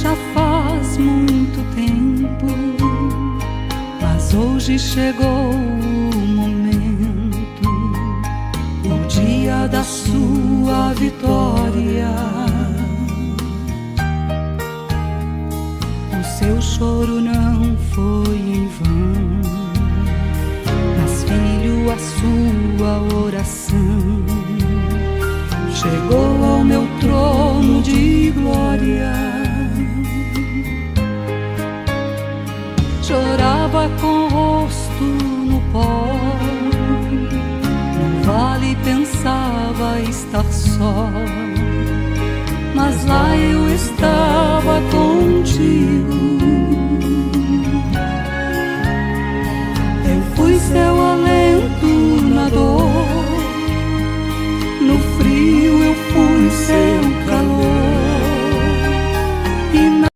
já faz muito tempo, mas hoje chegou o momento, o dia da sua vitória. O seu choro não foi em vão, mas filho, a sua oração chegou ao meu trono de glória. Chorava com o rosto no pó, no vale pensava estar só, mas lá eu estava contigo. Eu fui seu alento na dor, no frio eu fui seu calor.